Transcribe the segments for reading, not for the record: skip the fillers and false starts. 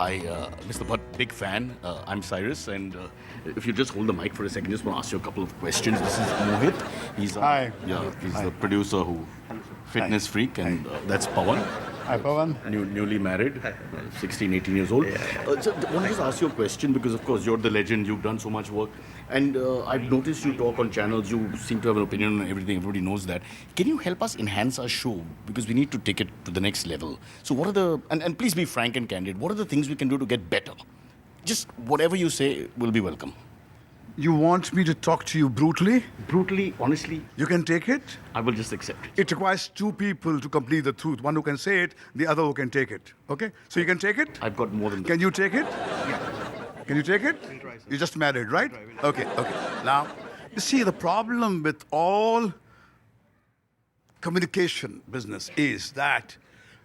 Hi, Mr. Bhatt, big fan. I'm Cyrus, and if you just hold the mic for a second, just want to ask you a couple of questions. This is Mohit. He's Hi. He's the producer who fitness freak, and that's Pawan. Hi, Pawan. Newly married, 16, 18 years old. So I want to just ask you a question because, of course, you're the legend. You've done so much work. And I've noticed you talk on channels. You seem to have an opinion on everything. Everybody knows that. Can you help us enhance our show? Because we need to take it to the next level. So what are the... And please be frank and candid. What are the things we can do to get better? Just whatever you say will be welcome. You want me to talk to you brutally? Brutally, honestly, You can take it? I will just accept it. It requires two people to complete the truth. One who can say it, the other who can take it. Okay? So you can take it? I've got more than that. Can you take it? Yeah. Can you take it? You're just married, right? Okay. Now, you see, the problem with all communication business is that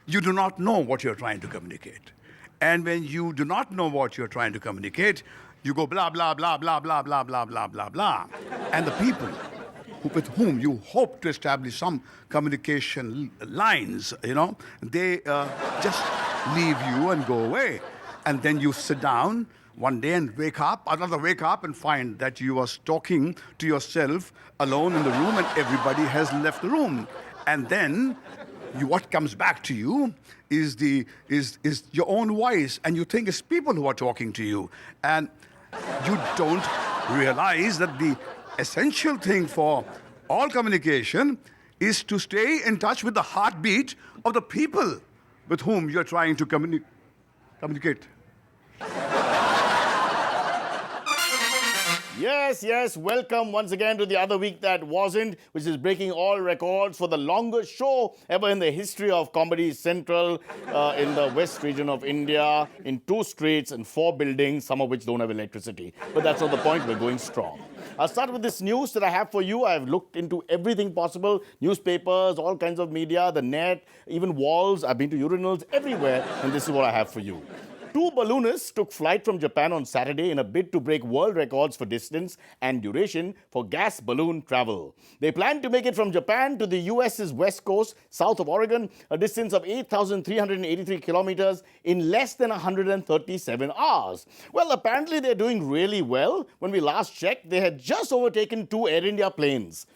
you do not know what you're trying to communicate. And when you do not know what you're trying to communicate, you go blah, blah, blah, blah, blah, blah, blah, blah, blah, blah. And the people with whom you hope to establish some communication lines, they just leave you and go away. And then you sit down one day and wake up and find that you are talking to yourself alone in the room and everybody has left the room. And then what comes back to you is your own voice, and you think it's people who are talking to you. And you don't realize that the essential thing for all communication is to stay in touch with the heartbeat of the people with whom you're trying to communicate. Yes, welcome once again to The Other Week That Wasn't, which is breaking all records for the longest show ever in the history of Comedy Central in the west region of India, in 2 streets and 4 buildings, some of which don't have electricity. But that's not the point, we're going strong. I'll start with this news that I have for you. I've looked into everything possible, newspapers, all kinds of media, the net, even walls. I've been to urinals, everywhere, and this is what I have for you. 2 balloonists took flight from Japan on Saturday in a bid to break world records for distance and duration for gas balloon travel. They plan to make it from Japan to the US's west coast, south of Oregon, a distance of 8,383 kilometers in less than 137 hours. Well, apparently they're doing really well. When we last checked, they had just overtaken 2 Air India planes.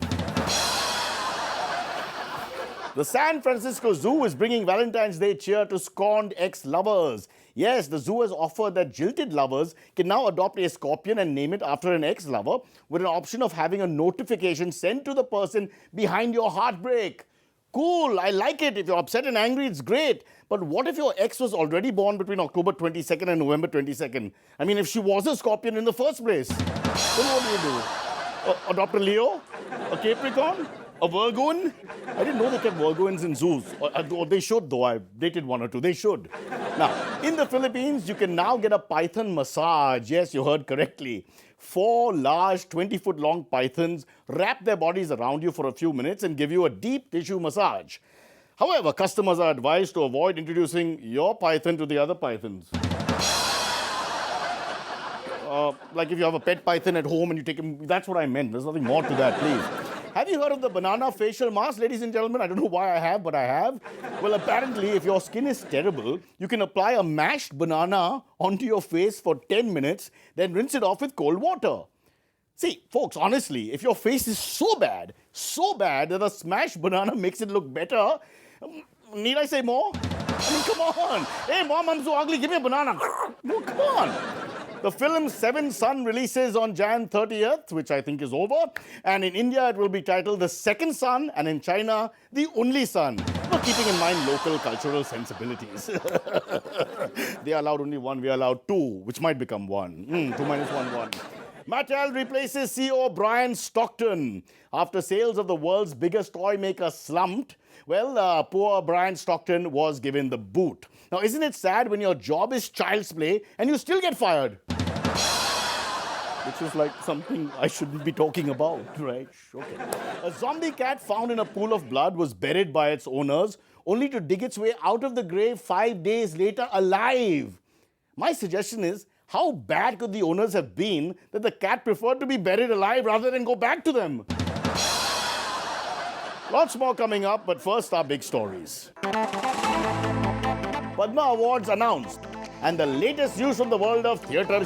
The San Francisco Zoo is bringing Valentine's Day cheer to scorned ex-lovers. Yes, the zoo has offered that jilted lovers can now adopt a scorpion and name it after an ex-lover with an option of having a notification sent to the person behind your heartbreak. Cool, I like it. If you're upset and angry, it's great. But what if your ex was already born between October 22nd and November 22nd? I mean, if she was a scorpion in the first place, then what do you do? Adopt a Leo? A Capricorn? A Virgoan? I didn't know they kept Virgoans in zoos. Or they should, though. I've dated 1 or 2. They should. Now, in the Philippines, you can now get a python massage. Yes, you heard correctly. 4 large 20-foot-long pythons wrap their bodies around you for a few minutes and give you a deep tissue massage. However, customers are advised to avoid introducing your python to the other pythons. Like if you have a pet python at home and you take him, that's what I meant. There's nothing more to that, please. Have you heard of the banana facial mask, ladies and gentlemen? I don't know why I have, but I have. Well, apparently, if your skin is terrible, you can apply a mashed banana onto your face for 10 minutes, then rinse it off with cold water. See, folks, honestly, if your face is so bad that a smashed banana makes it look better, need I say more? I mean, come on. Hey, Mom, I'm so ugly. Give me a banana. No, come on. The film Seven Son releases on Jan 30th, which I think is over. And in India, it will be titled The Second Son, and in China, The Only Son. But keeping in mind local cultural sensibilities. They allowed only 1, we allowed 2, which might become 1. 2 minus 1, 1. Mattel replaces CEO Brian Stockton. After sales of the world's biggest toy maker slumped, well, poor Brian Stockton was given the boot. Now, isn't it sad when your job is child's play and you still get fired? Which is like something I shouldn't be talking about, right? Okay. A zombie cat found in a pool of blood was buried by its owners, only to dig its way out of the grave 5 days later alive. My suggestion is, how bad could the owners have been that the cat preferred to be buried alive rather than go back to them? Lots more coming up, but first our big stories. Padma Awards announced. and the latest news from the world of theatre.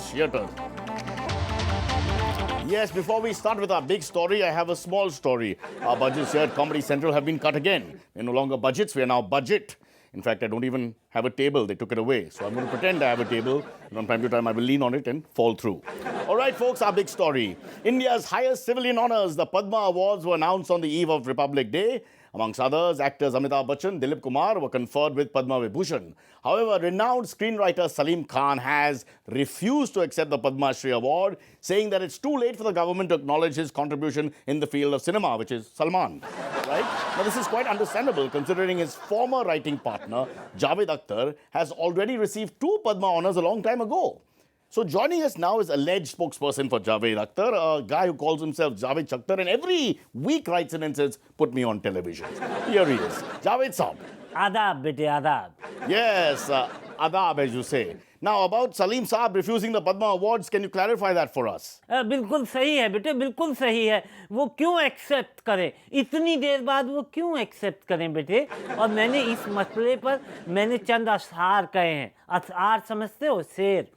Yes, before we start with our big story, I have a small story. Our budgets here at Comedy Central have been cut again. We're no longer budgets, we are now budget. In fact, I don't even have a table. They took it away. So I'm going to pretend I have a table. And from time to time, I will lean on it and fall through. All right, folks, our big story. India's highest civilian honors, the Padma Awards, were announced on the eve of Republic Day. Amongst others, actors Amitabh Bachchan, Dilip Kumar were conferred with Padma Vibhushan. However, renowned screenwriter Salim Khan has refused to accept the Padma Shri Award, saying that it's too late for the government to acknowledge his contribution in the field of cinema, which is Salman. Right? Now, this is quite understandable considering his former writing partner, Javed Akhtar, has already received 2 Padma honors a long time ago. So joining us now is alleged spokesperson for Javed Akhtar, a guy who calls himself Javed Chakhtar and every week writes in and says, put me on television. Here he is. Javed Saab. Adab, bete, adab. Yes, adab as you say. Now about Salim Saab refusing the Padma Awards, can you clarify that for us? बिल्कुल सही है बेटे, बिल्कुल सही है. वो क्यों accept करें? इतनी देर बाद वो क्यों एक्सेप्ट करें बेटे? और मैंने इस मसले पर मैंने चंद अशआर कहे हैं. अशआर समझते हो? शेर.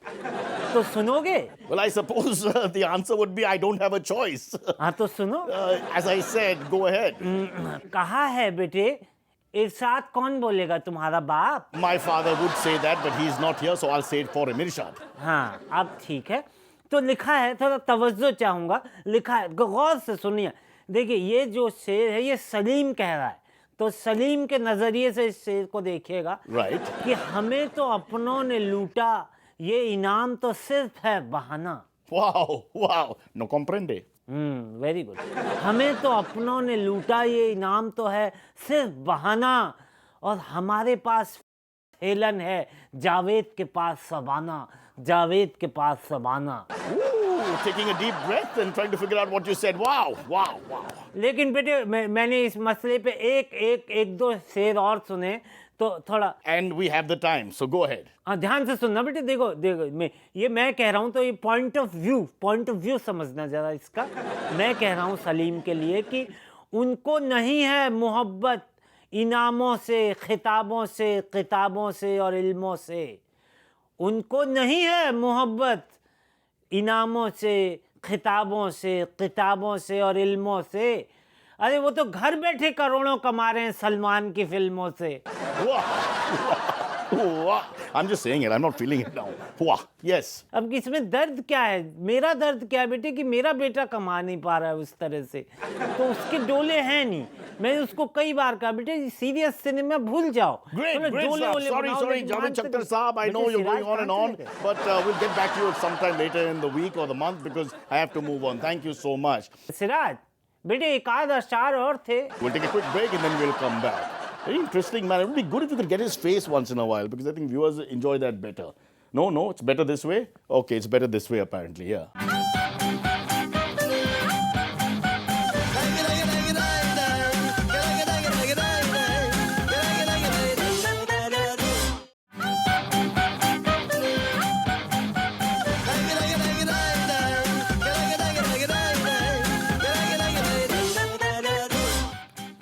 तो सुनोगे? Well, I suppose the answer would be I don't have a choice. हाँ तो सुनो. As I said, go ahead. कहा है बेटे? इरशाद कौन बोलेगा, तुम्हारा बाप? My father would say that, but he's not here, so I'll say it for him, Irshad. हाँ, अब ठीक है. तो लिखा है, थोड़ा तवज्जो चाहूँगा. लिखा है, गौर से सुनिए. देखिए, ये जो शेर है, ये सलीम कह रहा है. तो सलीम के नज़रिए से इस शेर को देखिएगा. Right. कि हमें तो अपनों ने लूटा, ये इनाम तो सिर्फ है बहाना. Wow. No comprende. Very good. हमें तो अपनों ने लूटा, ये इनाम तो है सिर्फ बहाना. और हमारे पास हेलन है, जावेद के पास सबाना, जावेद के पास Shabana. Taking a deep breath and trying to figure out what you said. Wow. लेकिन बेटे मैंने इस मसले पे एक दो शेर और सुने तो थोड़ा. And we have the time, so go ahead. हाँ, ध्यान से सुनना बेटे. देखो मैं कह रहा हूँ तो ये पॉइंट ऑफ व्यू समझना जरा इसका. मैं कह रहा हूँ सलीम के लिए कि उनको नहीं है मोहब्बत इनामों से, खिताबों से, किताबों से और इल्मों से. उनको नहीं है मोहब्बत इनामों से, खिताबों से, किताबों से और इल्मों से. अरे वो तो घर बैठे करोड़ों कमा रहे हैं सलमान की फिल्मों से. Wow. I'm just saying it. I'm not feeling it now. Wow. Yes. अब इसमें दर्द क्या है? मेरा दर्द क्या है बेटे कि मेरा बेटा कमा नहीं पा रहा है उस तरह से. तो उसके डोले हैं नहीं. मैंने उसको कई बार कहा बेटे सीरियस सिनेमा भूल जाओ. Great stuff. Sorry, Javed Chakhtar Saab. I know you're going on, but we'll get back to you sometime later in the week or the month because I have to move on. Thank you so much. Siraj बेटे एक आध अशआर और थे. We'll take a quick break and then we'll come back. Very interesting, man. It would be good if you could get his face once in a while because I think viewers enjoy that better. No, it's better this way? Okay, it's better this way apparently, yeah.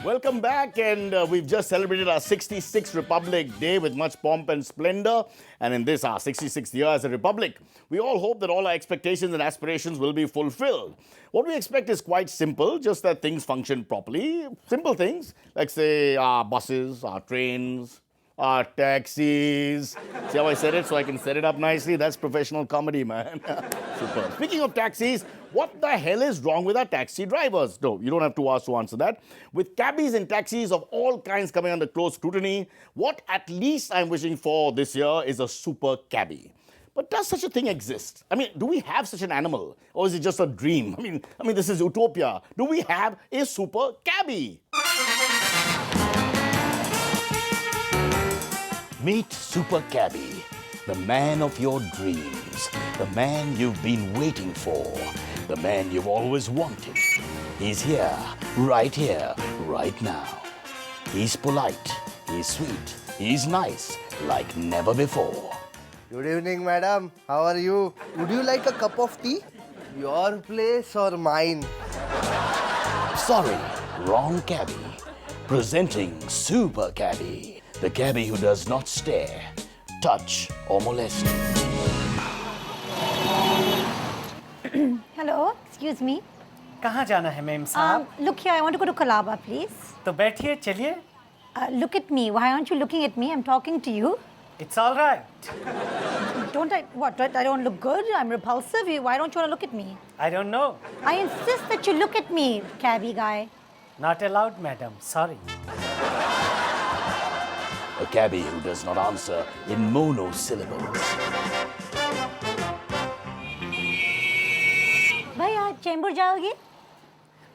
Welcome back, and we've just celebrated our 66th Republic Day with much pomp and splendor. And in this, our 66th year as a republic, we all hope that all our expectations and aspirations will be fulfilled. What we expect is quite simple, just that things function properly. Simple things, like say our buses, our trains, our taxis. See how I said it so I can set it up nicely? That's professional comedy, man. Super. Speaking of taxis, what the hell is wrong with our taxi drivers? No, you don't have to ask to answer that. With cabbies and taxis of all kinds coming under close scrutiny, what at least I'm wishing for this year is a super cabby. But does such a thing exist? I mean, do we have such an animal? Or is it just a dream? I mean, this is utopia. Do we have a super cabby? Meet Super Cabby, the man of your dreams, the man you've been waiting for, the man you've always wanted. He's here, right now. He's polite, he's sweet, he's nice, like never before. Good evening, madam. How are you? Would you like a cup of tea? Your place or mine? Sorry, wrong cabby. Presenting Super Cabby, the cabby who does not stare, touch, or molest. Hello, excuse me. कहाँ जाना है ma'am साहब? Look here, I want to go to Colaba, please. तो बैठिए, चलिए. Look at me. Why aren't you looking at me? I'm talking to you. It's all right. Don't I? What? I don't look good? I'm repulsive? Why don't you want to look at me? I don't know. I insist that you look at me, cabby guy. Not allowed, madam. Sorry. A cabby who does not answer in monosyllables. भैया चेंबूर जाओगे?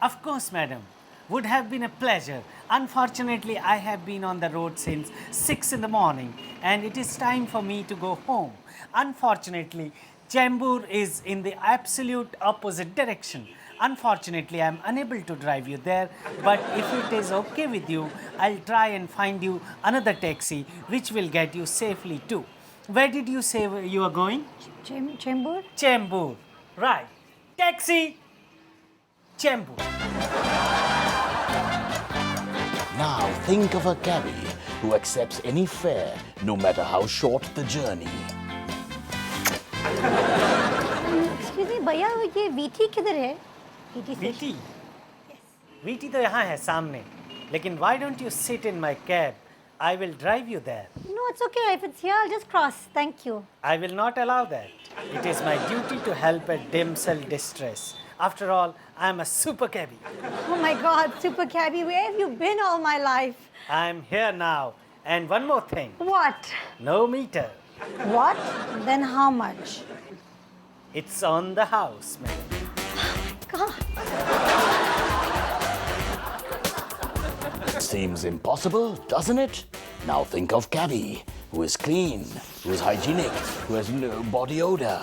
Of course, madam. Would have been a pleasure. Unfortunately, I have been on the road since 6 in the morning and it is time for me to go home. Unfortunately, Chembur is in the absolute opposite direction. Unfortunately, I am unable to drive you there, but if it is okay with you, I'll try and find you another taxi which will get you safely too. Where did you say you are going? Chembur? Chembur. Right. Taxi. Chembur. Now think of a cabby who accepts any fare, no matter how short the journey. Excuse me, भैया ये VT किधर है? VT VT. VT तो यहाँ है सामने. लेकिन why don't you sit in my cab? I will drive you there. No, it's okay. If it's here, I'll just cross. Thank you. I will not allow that. It is my duty to help a damsel distress. After all, I am a super cabby. Oh my God, super cabby, where have you been all my life? I am here now. And one more thing. What? No meter. What? Then how much? It's on the house, madam. God. Seems impossible, doesn't it? Now think of cabby, who is clean, who is hygienic, who has no body odor.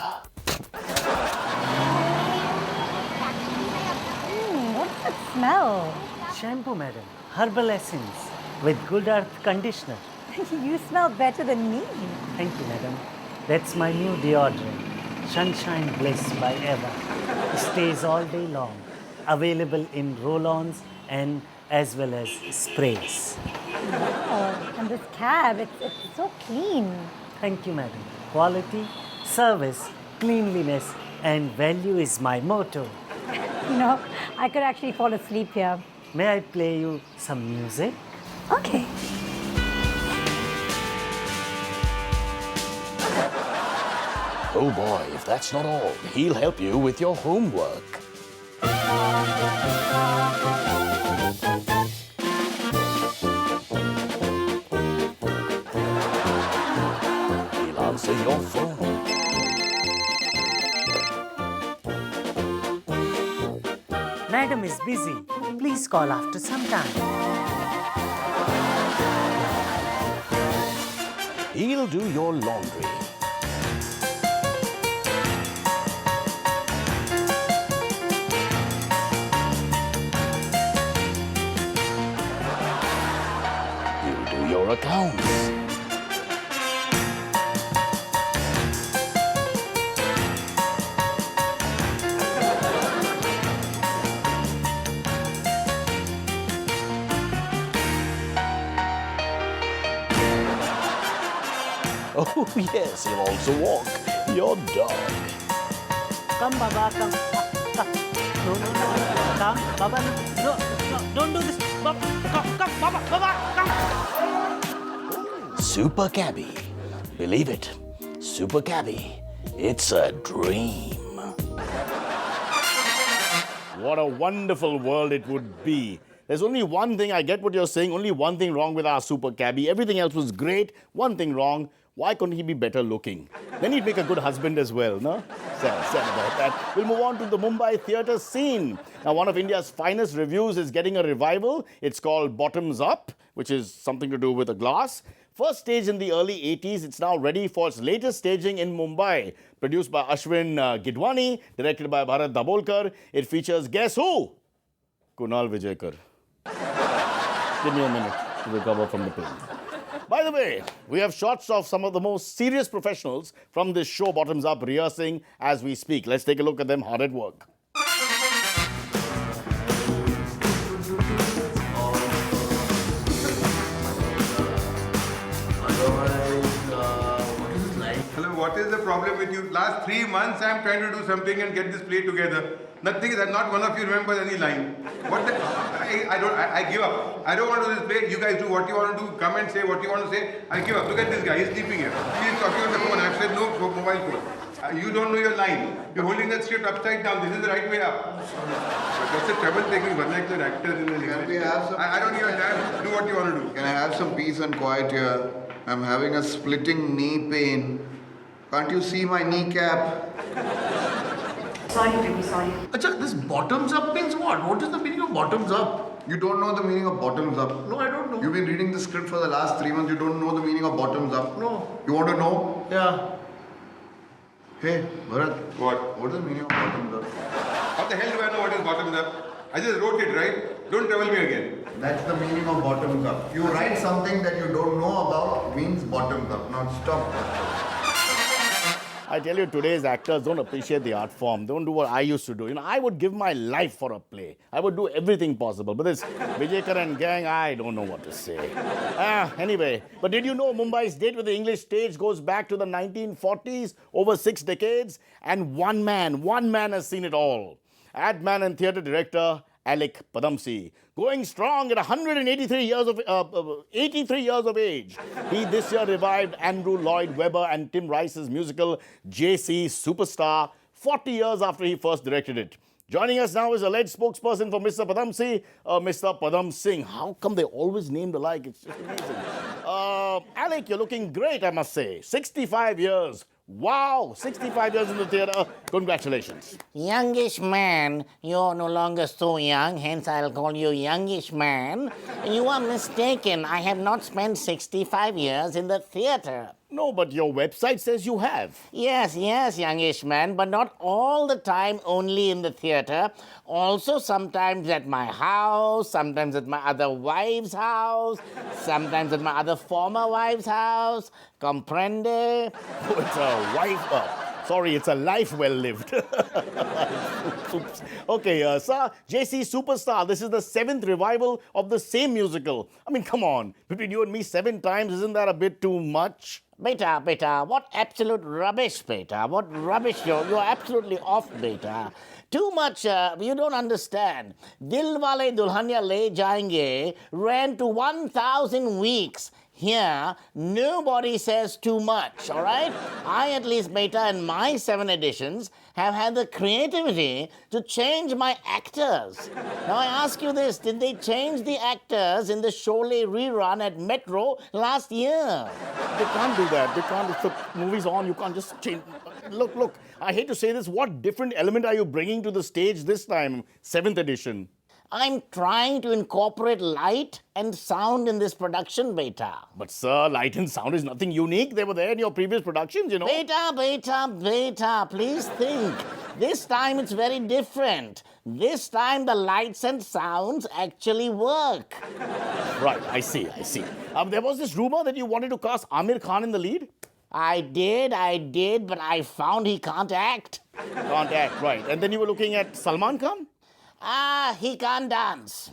What's that smell? Shampoo, madam. Herbal essence with good earth conditioner. You smell better than me. Thank you, madam. That's my new deodorant. Sunshine Bliss by Eva. Stays all day long. Available in roll-ons and as well as sprays. Oh, and this cab, it's so clean. Thank you, madam. Quality, service, cleanliness and value is my motto. You know, I could actually fall asleep here. May I play you some music? Okay. Oh boy, if that's not all, he'll help you with your homework. He'll answer your phone. Madam is busy. Please call after some time. He'll do your laundry. He'll do your accounts. Oh yes, he'll also walk your dog. Come, Baba, come. Come. No, no, no. Come, Baba, no. No, no, don't do this. Baba, come, Baba, come. Super cabby. Believe it, super cabby. It's a dream. What a wonderful world it would be. There's only one thing, I get what you're saying, only one thing wrong with our super cabby. Everything else was great. One thing wrong. Why couldn't he be better looking? Then he'd make a good husband as well, no? Sad about that. We'll move on to the Mumbai theatre scene. Now, one of India's finest reviews is getting a revival. It's called Bottoms Up, which is something to do with a glass. First staged in the early 80s, it's now ready for its latest staging in Mumbai. Produced by Ashwin Gidwani, directed by Bharat Dabolkar. It features, guess who? Kunal Vijayakar. Give me a minute to recover from the pain. By the way, we have shots of some of the most serious professionals from this show, Bottoms Up, rehearsing as we speak. Let's take a look at them hard at work. what is the problem with you? Last 3 months I am trying to do something and get this play together. Nothing is that not one of you remembers any line. What the, I give up. I don't want to do this play. You guys do what you want to do. Come and say what you want to say. I give up. Look at this guy. He's sleeping here. He is talking on the phone. I've said no mobile phone. You don't know your line. You're holding that script upside down. This is the right way up. But that's the trouble taking vernacular actors in the Can we have some? I don't even have. Do what you want to do. Can I have some peace and quiet here? I'm having a splitting knee pain. Can't you see my kneecap? Sorry, baby, sorry. Acha, this bottoms up means what? What is the meaning of bottoms up? You don't know the meaning of bottoms up. No, I don't know. You've been reading the script for the last 3 months. You don't know the meaning of bottoms up. No. You want to know? Yeah. Hey, Bharat. What? What is the meaning of bottoms up? How the hell do I know what is bottoms up? I just wrote it, right? Don't trouble me again. That's the meaning of bottoms up. You write something that you don't know about means bottoms up. Now stop. I tell you, today's actors don't appreciate the art form. They don't do what I used to do. I would give my life for a play. I would do everything possible. But this Vijay and gang, I don't know what to say. Anyway, but did you know Mumbai's date with the English stage goes back to the 1940s, over 6 decades? And one man has seen it all. Ad man and theatre director Alec Padamsi, going strong at 83 years of age. He this year revived Andrew Lloyd Webber and Tim Rice's musical JC Superstar 40 years after he first directed it. Joining us now is alleged spokesperson for Mr. Padamsi, Mr. Padam Singh. How come they always named alike? It's just amazing. Alec, you're looking great, I must say. 65 years. Wow, 65 years in the theatre. Congratulations. Youngish man, you're no longer so young, hence I'll call you youngish man. You are mistaken. I have not spent 65 years in the theatre. No, but your website says you have. Yes, youngish man, but not all the time only in the theatre. Also sometimes at my house, sometimes at my other wife's house, sometimes at my other former wife's house. Comprende? Oh, it's a wife. Sorry, it's a life well lived. Oops. Okay, sir, JC Superstar. This is the 7th revival of the same musical. I mean, come on. Between you and me 7 times, isn't that a bit too much? Beta, what absolute rubbish, beta. What rubbish. You're absolutely off, beta. Too much, you don't understand. Dilwale Dulhania Le Jayenge ran to 1,000 weeks. Here, nobody says too much, all right? I, at least, beta, in my 7 editions, have had the creativity to change my actors. Now, I ask you this, did they change the actors in the Sholay rerun at Metro last year? They can't do that. They can't. If the movie's on, you can't just change. Look, I hate to say this, what different element are you bringing to the stage this time, 7th edition? I'm trying to incorporate light and sound in this production, beta. But sir, light and sound is nothing unique. They were there in your previous productions, you know. Beta, please think. This time it's very different. This time the lights and sounds actually work. Right, I see. There was this rumor that you wanted to cast Amir Khan in the lead. I did, but I found he can't act. Can't act, right. And then you were looking at Salman Khan? He can't dance.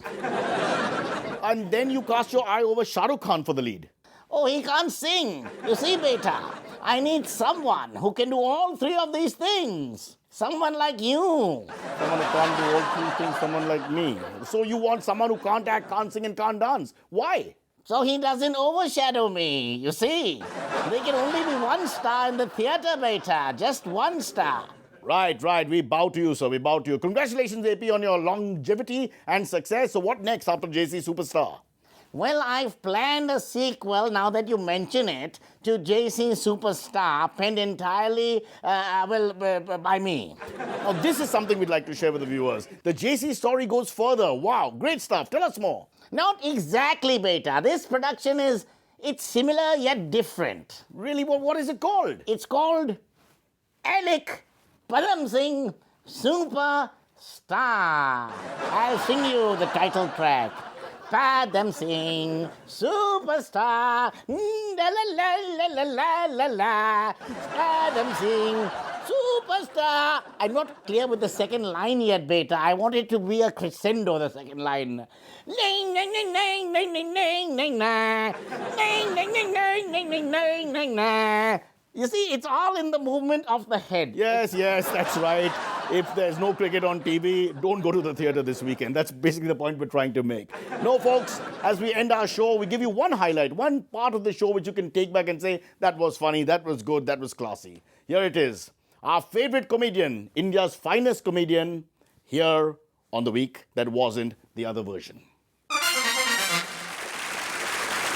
And then you cast your eye over Shah Rukh Khan for the lead. Oh, he can't sing. You see, beta, I need someone who can do all 3 of these things. Someone like you. Someone who can't do all 3 things, someone like me. So you want someone who can't act, can't sing and can't dance. Why? So he doesn't overshadow me, you see. There can only be 1 star in the theatre, beta. Just 1 star. Right. We bow to you, sir. We bow to you. Congratulations, AP, on your longevity and success. So what next after JC Superstar? Well, I've planned a sequel, now that you mention it, to JC Superstar, penned entirely, by me. Now, this is something we'd like to share with the viewers. The JC story goes further. Wow, great stuff. Tell us more. Not exactly, beta. This production it's similar yet different. Really? What is it called? It's called Alec Padam Singh Superstar. I'll sing you the title track. Padam Singh Superstar. La la la la la la la. Padam Singh Superstar. I'm not clear with the second line yet, beta. I want it to be a crescendo, the second line. Ning ning ning ning ning ning ning ning na. Ning ning ning ning ning ning ning ning na. You see, it's all in the movement of the head. Yes, that's right. If there's no cricket on TV, don't go to the theatre this weekend. That's basically the point we're trying to make. No, folks, as we end our show, we give you one highlight, one part of the show which you can take back and say, that was funny, that was good, that was classy. Here it is. Our favorite comedian, India's finest comedian, here on the week that wasn't the other version.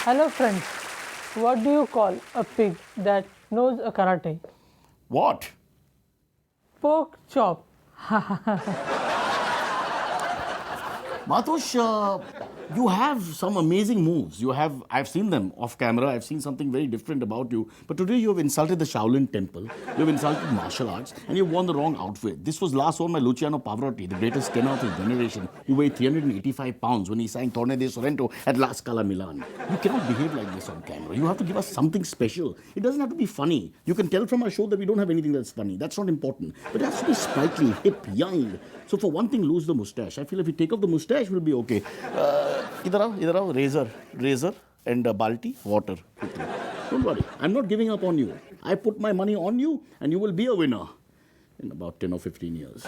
Hello friends, what do you call a pig that knows a karate? What? Pork chop. Matosh, you have some amazing moves. I've seen them off camera. I've seen something very different about you. But today you have insulted the Shaolin Temple. You have insulted martial arts. And you've worn the wrong outfit. This was last worn by Luciano Pavarotti, the greatest tenor of his generation, who weighed 385 pounds when he sang Torne de Sorrento at La Scala Milan. You cannot behave like this on camera. You have to give us something special. It doesn't have to be funny. You can tell from our show that we don't have anything that's funny. That's not important. But it has to be sprightly, hip, young. So for one thing, lose the moustache. I feel if you take off the moustache, we'll be okay. Idhar aao, razor and balti, water. Don't worry, I'm not giving up on you. I put my money on you and you will be a winner in about 10 or 15 years.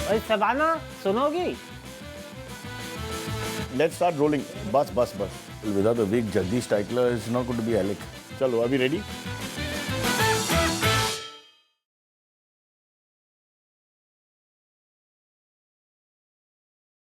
Hey, Savannah, sunogi? Let's start rolling. Bus. Without a wig, Jagdish Titler is not going to be Alec. Chalo, are we ready?